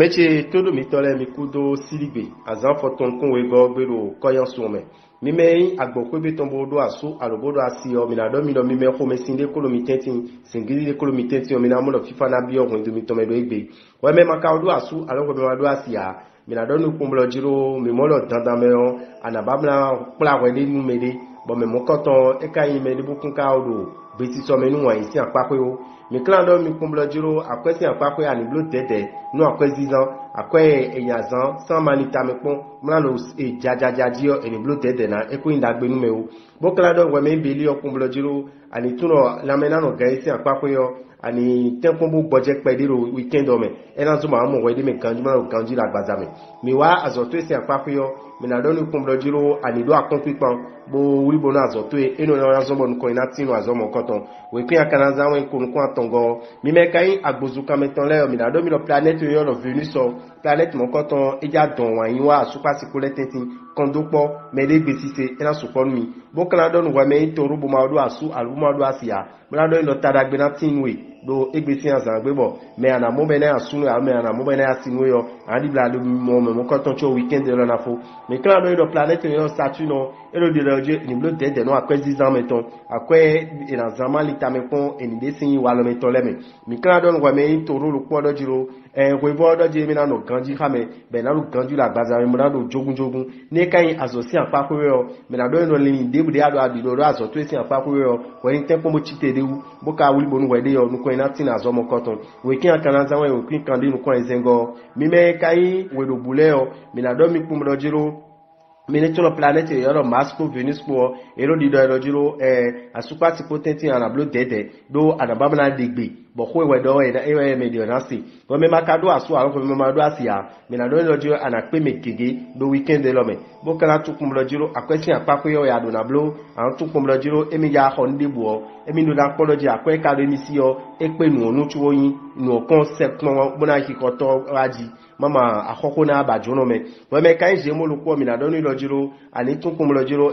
meche todo mi tole mi kudo silibe azan foton kun we go gbero koyan sume mi me agbokwe be tombo do asu alobodo asi o mi na do mi lo mi me ko me sinde ko lo mi tentin singiri de ko lo mi tentin o mi na mo lo fifa na bi o hun do mi to me do egbe we me maka do asu alo me ma do asi ya mi na do nu kumlo jiro mi mo lo dandan me o anababla pla we de nu me de bo me mo koton e kai me de bukun ka odo beti so me nu wa isi apape o mi klando mi kumblo jiro akwesi apape ani blo dede nu akwesi zan akwe eyazan san manita me pon mlano e jajajadio eni blo dede na eko indagbe nu me o bo klando we me beli o kumblo jiro ani tuno la mena no gaisi apape yo ani tempo bo boje pediro weekend o me ena zuma mo we de me kanju ma kanju la gbazame mi wa azoto esi apape yo mi na do ni kumblo jiro ani do akonpipan bo wuri bo na azoto eno na azomo nko ina tinu azomo koton we pin akana za wen kun kun atongo mi me kai agbozuka meton le mi na do mi lo planète yo lo venus so planète mon koton eja don wan yin wa supa sikole tentin kondopo me de gbesise ena supon mi bo kana do nu wa me toru bo ma do asu alu ma do asia bla do lo tada gbe na tinwe do egbesi azan gbe bo me ana mo be na asunu a me ana mo be na asinu yo andi bla do mo koton cho weekend lo na fo me kana do lo planète yo Saturne ero de roje ni blo de no akwezi zan meton akwe ina zamali tamekon eni desin wa lo meton leme mi kana do wa me toru lo po do jiro we bo do je mi na no ganji khame be na lo ganju la gbaza mi na do jogun ne kan azosi apako yo me na do no lini debu de ado adiro do azo to esi apako yo we ni tempo mo chite dewu bo ka wuli bonu we de yo nu ko ina tin azo mo koton we kin akana za we kin kan de nu ko ezengo mi me kai we do bule yo mi na do mi kum do jiro minitulo planète yoro Moscow Venus po ero di do ero jiro asupa ti potenti ana blo dede do anababa na digbe bo ko we do e medio nasi bo me makado asu aro me mado asia me na do ero jiro ana pe me kege do weekend lo me bo kana tukum lo jiro akwesi apako yo ya do na blo an tukum lo jiro emi ya ho ndebo emi do na pology akwe ka do emisi yo epe nu onu tuoyin nu concept no bo na hikoto raji mama akoko na abajono me we me kan je mo lo ko mi na do ni lo jiro ani tun ko mo lo jiro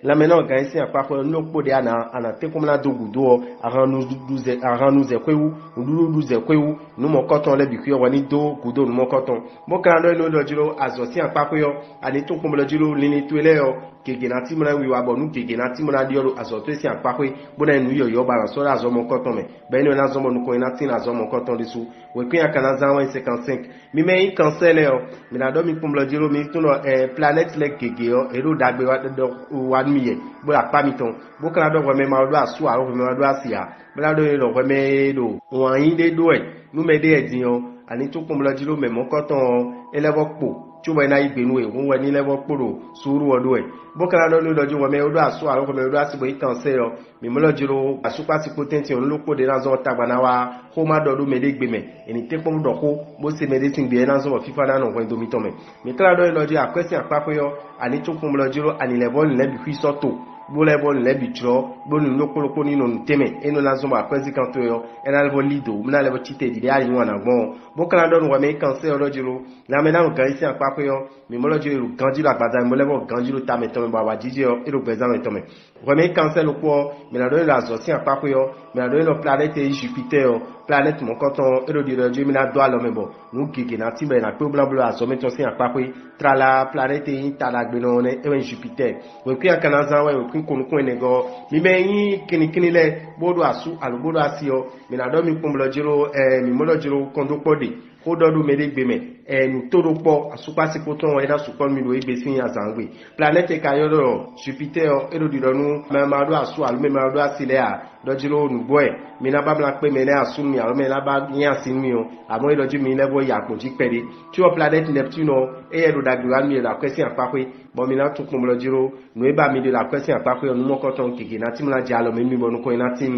la mena organiser apako no po de ana te ko na dogudo aran nous ekwewu ndulu duze kwewu nu mo koton le bi ku yo wani do gudo nu mo koton mo kan do lo jiro azosi apako yo ani tun ko mo lo jiro lini tuele yo kege na timuna wiwa bonu kege na timuna dioro azoto esi apakwe bona nu yo ba so azo mo koton me be ni na zo mo nu ko ina tin azo mo koton disu we pin akana za 55 mi me cancel yo mi na do mi kumlo jiro mi tuno planet le kege yo ero dagbe wa miye bo la pamiton bo kana do we me ma do asu aro me ma do asia bla do lo we me do won yin de do nu me de edin yo ani tun kumlo jiro me mo koton elevo po chuba na igbenu e won we ni level poro suru odo e bo kana do lojo wo me odo aso aro ko me odo asibo itan se yo mi mo lojiro asupa ti potenti on lo po de na zo tagba na wa ko ma do do me de gbe me eni te po do ko bo se me de tin gbe na zo fifa na no ko do mi to me mi kana do lojo akwesi apapo yo ani tun ko mo lojiro ani level le bi fi soto bo level le bi tro bo nu lokoloko ni no teme eno na zo ma akwesi kan to yo ena level lido na level chite di ari won na gbon bo kana do wo me cancel lojiro na me na gan isi apapo yo mi mo lojiro ru ganji la gbada mo level ganji lo ta me to me baba jiji yo ero gbeza me to me wo me cancel ko mi na do la zo si apapo yo mi na do lo planète Jupiter yo planète mon koton ero di rojo mi na do alo me bo nu gege na ti be na pe bla bla azo me to si apapo tra la planète yin ta la gbe no ne e Jupiter we ku akana za we ku kun enego mi me yin kini le bodo asu alubodo asio mi na do mi kumlo jiro mi mo lojiro kondo pode ko do me de gbe me nu todo po asupa si poton we na supon mi lo egbe sin azangbe planète kayo Jupiter ero di ronu ma do asu alu me ma do asile a dojiro nu boy mi na babla pe me na asu mi aro me la ba yan sin mi o amo idoji mi lebo ya ko ji pede ti o planète Neptune e ero dagba mi la kwesi apapwe bo mi na tun ko mo lojiro nu e ba mi de la kwesi apapwe nu mo koton keke na ti mo la jalo me mi bo nu ko ina tin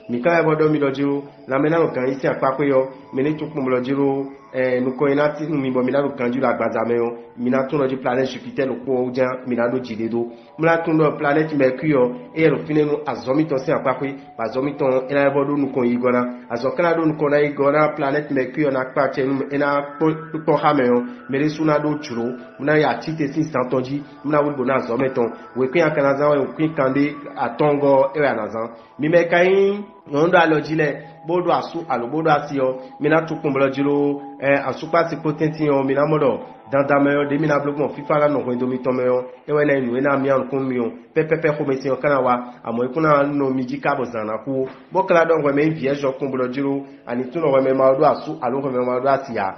mi ka e bodo mi lojiro la me na kan isi apapwe yo mi ni tun ko mo lojiro nu ko ina tin mi bo mi la kanju la gbaza me yo mi na tun loji planète Jupiter lo ko o jan mi na do jide do mi la tun lo planète Mercure e ero finenu azomito si apapwe azomito ina bodo nu ko igona azokana do nu ko na igona planète Mercure na pa chenu ina po hame yo mere suna do churo muna ya tite sin santonji muna wul bona azometon we kwin akana za we kwin kande atongo e anazan mi me kain non do alojile bodo asu alobodo asio mi na tukun blojiro asupa si potenti o mina modo dans meilleur de mina bloquement fifa la no ko domi to meyo e wena nu na mi an kun mi o pepepe ko mesi o kana wa amo ikuna no miji ka bozana ku bokla don ko me vie jo kun bolo jiro ani tuno ko me ma do asu alo ko me ma do asia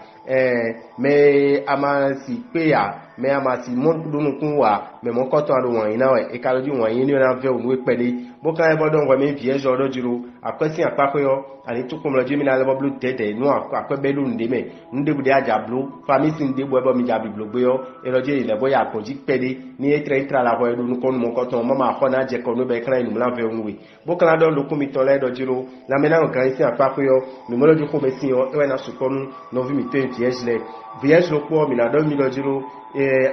me ama si pe ya me ama si mon dunu kun wa me mo ko to ado won ina we e ka loju won yin ni na ve onu pele bokla e bodon ko me vie jo do jiro akwesi apako yo ani tukun lo jimi na le boblu tete nu akwebelu ndeme ndebude aja blu famisi ndebu ebo mi jabi blu gbeyo eloje ile boya akonji pede ni etra la boy nu kon mo koton mama khona je ko no be kran nu la ve onwe bokla don lo kumi to le do jiro na mena o kan si apako yo mi mo lo ju ko be si yo e we na sukonu no vi mi 20 years le viens lo ko mi na do mi lo jiro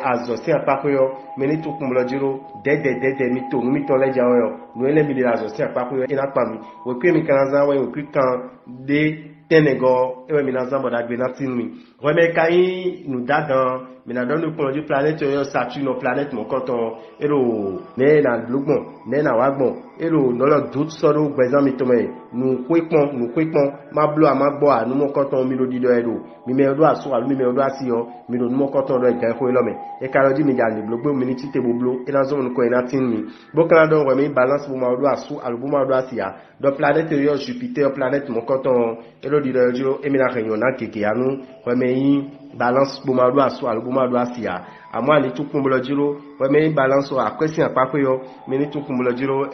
azo si apako yo meni tukun lo jiro dede mi to le jawo yo no ele mi le azo si apako yo ina pa mi we kwe mi kan za we kwe kan de tenego ewe mi na za boda gbe na tin mi we me kai nu dadan mi na don ko ju planète yo Saturne planète mon koton ero ne na lugbon ne na wagbon ero no lo dut soro gbezan mi to me nu kwepon ma blo ama gbo anu mo koton mi lo dido ero mi me odo aso alu mi me odo asiyo mi lo nu mo koton do ga ko lo me e ka roji mi ja ni blogbo mi ni tite boblo e na zo mo ko e na tin mi bo kan don we mi balance bo ma odo aso alu bo ma odo asiya do planète yo Jupiter planète mon koton ero dido jiro e mi na renyo na keke anu we me yin balance bo ma odo aso alu bo ma odo asiya amo ani tukun bolo jiro we me balance o akwesi apako yo me ni tukun bolo jiro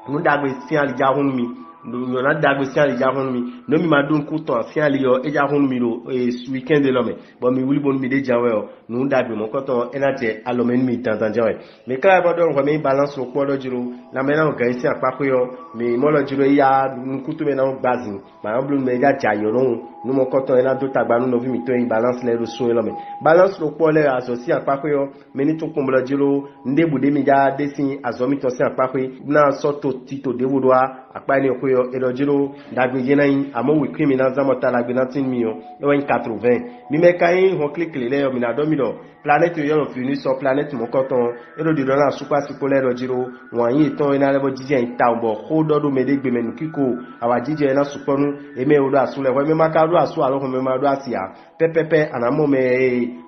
nu dagbe si ali ja hun mi no na dagbe si ali ja hun mi no mi ma dun ku ton si ali yo e ja hun mi lo weekend lo me bo mi wuli bon mi de jawe o nu dagbe mo koton enate alomen mi tantan jawe me kala bo don we me balance o po lo jiro na me na o gan si apako yo me mo lo jiro ya nu to me na gbazin ma blu me ja jayo lohun nu mo koton ena do tagba nu no vi mi to balance le ro sun lo me balance lo po le aso si apako yo me ni tukun bolo jiro ndebude mi ja desin azomi to si apako na so to tito dewodwa apa ni ko yo elojiro dagbeje na yin amo we criminal zamota la gbe na tin mi yo e 80 mi me kai ho click le yo mi na do mi do planète yo lo fini so planète mo koton ero di do na super sipole elojiro won yin ton ina lebo jije yin ta bo ho do do me de gbe menu kiko awa jije na suponu e me odo asule we me maka do asu alo me ma do asia pepepe anamo me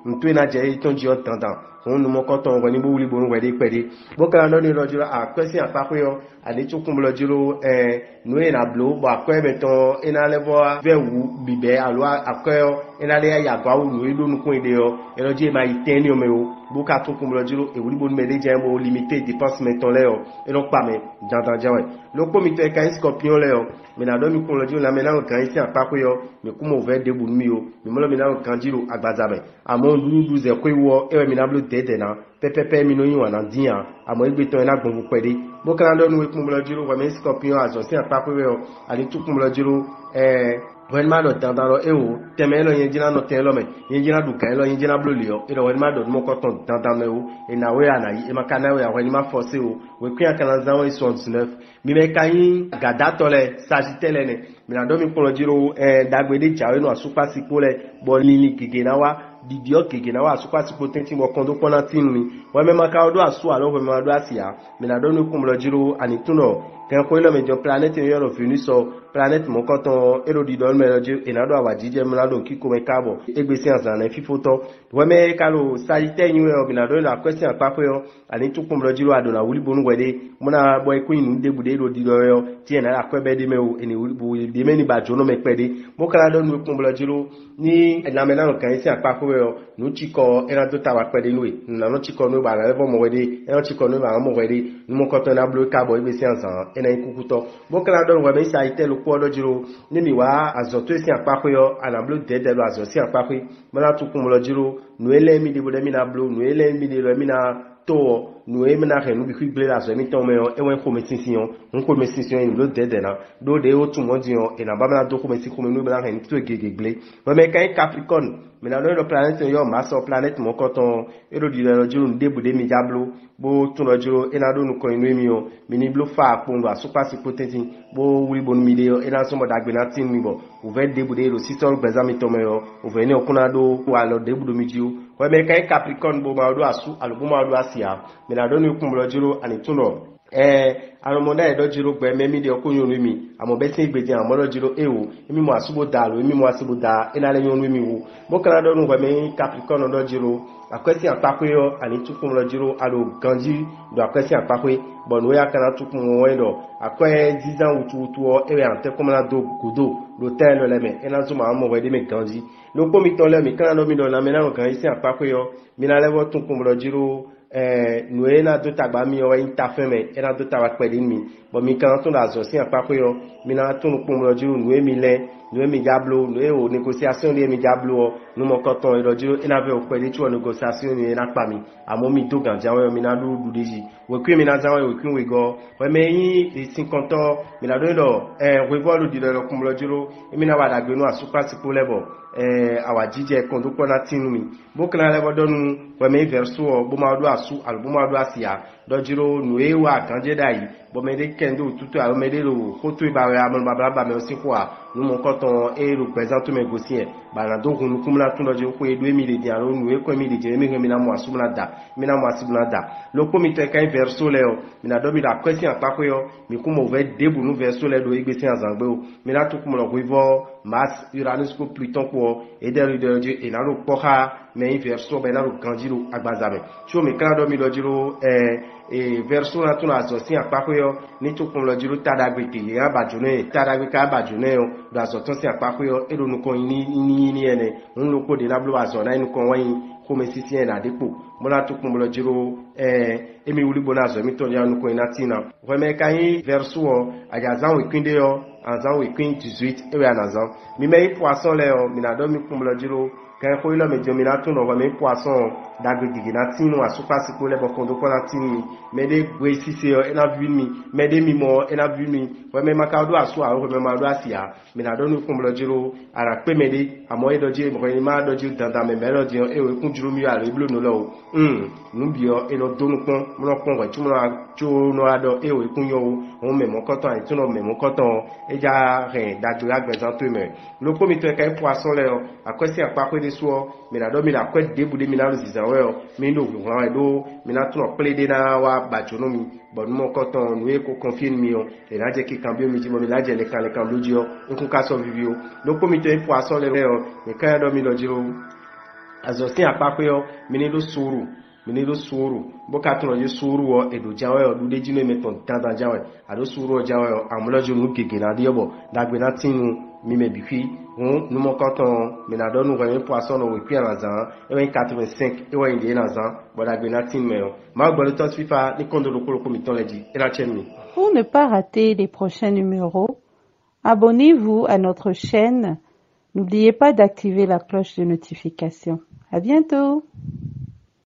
ntu na je ton ji o tantan on no mo koton go ni bo wuli bo we de pede bo kan no ni lojiro akwesi apako yo ani tukun lojiro no ina blo bo akwe beton ina lebo vewu bibe alwa akwe ina le ya gwa wu no ilo nu kun ide yo eloje ma iteni o me o bo ka tukun lojiro e wuli bo me de je mo limiter dépense meton le yo e lo pa me dandan jawe lo po mi te kan scorpion le yo me na do mi kun lojiro la me na kan isi apako yo me ku mo ve de bu mi o me mo lo mi na kan jiro agbaza me amon dudu ze ko iwo e mi na blo dede na pepepe mi no yin wa na dian amo egbe ton na gbon pede bo kan do nu we kun lojiro we me scorpion azo si apako yo ali tukun lojiro when ma do dandan lo ewo teme lo yin jina no ten lo me yin jina du kan lo yin jina blo le yo e when ma do mo ko ton dandan me o e na we anayi e ma kana we when ma force o we kyan kan zan we 69 mi me kayin gada to le sagitele ne mi na do mi kun lojiro dagbede jawe no asupa sipo le bo lili gege na wa didio gege na wa asupa sipo tenti mo kondo pona tin mi we me ma ka odo asu alo we ma do asia mi na do mi kun lojiro ani tuno kan ko lo me jo planète yo lo fini so planète mo koton erodi don me lojiro enado awajije mi na do kiko me kabo egbesi ansan na fifoto we me ka lo salite yin we o mi na do la question apapo yo ani tukun lojiro adona wuli bonu wede mo na boy queen ndebude erodi do yo ti na akwebe de me o eni wuli bu de me ni ba jono me pede mo kala do nu kun lojiro ni na me na kan isi apapo yo nu chiko enado ta wa pede nu e na no chiko nu ba la level mo wede eno chiko nu ba mo wede nu mo koton na blo kabo egbesi ansan ena ikukuto mo kala do we me salite lo po lojiro ni mi wa azoto isi apapo yo ana blo dede lo azosi apapo mo na tukun lojiro nu ele mi de bo de mi na blo nu ele mi de lo mi na to nu e mena re nu bi ku gle la so mi ton me o e won ko mesinsion on ko mesinsion ni lo dede na do de o tun mo dion e na ba mena do ko mesin ko me nu be la re ni to gegegble me kan Capricorn me na lo planète yo ma so planète mo koton e ro di lo jiro ndebude mi jablo bo tun lo jiro e na do nu ko inu mi o mi ni blo fa pondo asupa si potentin bo wuli bon mi de yo e na so mo dagbe na tin mi bo o ve debude lo sistor gbeza mi to me yo o ve ni okuna do wa lo debudo mi ji o we me kan Capricorn bo ma do asu alu bo ma do asia me na do nu kun lo jiro ani tuno Aromonda edo jiro gbe memi de okunyo mi amobesi igbeji amolo jiro ewo emi mo asubo dalo emi mo asubo da enale nyon mi wo bokana do nu gbe Capricorn do jiro akwesi apakwe yo ani tukun lo jiro alo ganji do akwesi apakwe bonu ya kana tukun wo edo akwe dizan utu o ewe ante komana do gudo lo telo leme ena zuma mo we de me ganji lo ko mi ton le mi kana do mi do na me na kan isi apakwe yo mi na lewo tukun lo jiro nous na do tagba mi o interfere me na do tawa pede mi bo mi kan tun la zo si apapọ̀ yo mi na tun pon mo jiru nu mi le nu mi jablo nu o négociation le mi jablo nu mo koton ro jiru na be o pede tu o négociation ni na pa mi àmọ́ mi do gan jawo mi na do deji we kwi mi na jawo we kwi we go we me yin 50 mi na do we volu di lo kun mo jiru mi na wa da gbe nu asupa sipo lebo awa jije konduko na tinu mi bokana lebo donu we me verso bo ma do asu albumo do asia do jiro nu ewa kanje dai bo me de kendo tutu aro me de lo foto ibawe amon bababa me osin kwa nu mo koton e lo present me gosie ba na do kunu kumla tun do jiro ko edu mi de aro nu e ko mi de je mi na mo asu na da mi na mo asu na da lo ko mi te kan verso le o mi na do mi da question apako yo mi ku mo ve debu nu verso le do igbesi azangbe o mi na tu ku mo lo rivo Mars Uranus ko Pluton ko e de Dieu e na lo poha me verso be na lo kanjiro agbazabe so mi kan do mi do jiro verso na tun aso si apako yo ni to kun lo jiro tadagbe ke ya bajune tadagbe ka bajune o do aso tun si apako yo e do nu ko ni ene un lo ko de na blo aso na inu ko wan ko me sisi en adepo mo na to kun lo jiro emi wuli bona aso mi to ya nu ko ina tina we me kan verso o ajazan we kwinde yo azan we kwin 18 e we anazan mi me poisson le o mi na do mi kun lo jiro kan ko ilo me jo mi na tun no we me poisson dagbe gigi na tinu asupa sipo le bokon do ko na tinu me de gwe sisi o ena vu mi me de mi mo ena vu mi we me maka do asu a we me ma do asia mi na do nu kun lo jiro ara pe me de amo e do je mo ni ma do je dandan me lo je e we kun jiro mi ara iblo no lo nu bi o e lo do nu pon mo lo pon we tu mo na jo no ado e we kun yo o me mo koton ai tu no me mo koton e ja re dajo agbezan to me lo ko mi to e kai poisson le o akwesi apako de so mi na do mi na kwet debu de mi na lo well mi no hu ran do mi na tun o play de na wa bajono mi but mo koton nu e ko confine mi o e na je ki kan bi mi ji mo mi la je le kan loji o nkun ka so vivio lo ko mi to e poisson le o mi kan do mi lo jiro azosin apako yo mi ni lo suru boka tun lo suru o edo jawe o du de jino me ton tantan jawe ado suru o jawe o amulojo nu gege na diobo dagbe na tinu mi me bifi nous mon canton mais na donne nous poisson au puis en azan et 85 et ouais indien azan voilà benatin mais ma bon le temps FIFA ni kondo lokolo comité l'a dit et la tienne. Pour ne pas rater les prochains numéros, abonnez-vous à notre chaîne. N'oubliez pas d'activer la cloche de notification. À bientôt.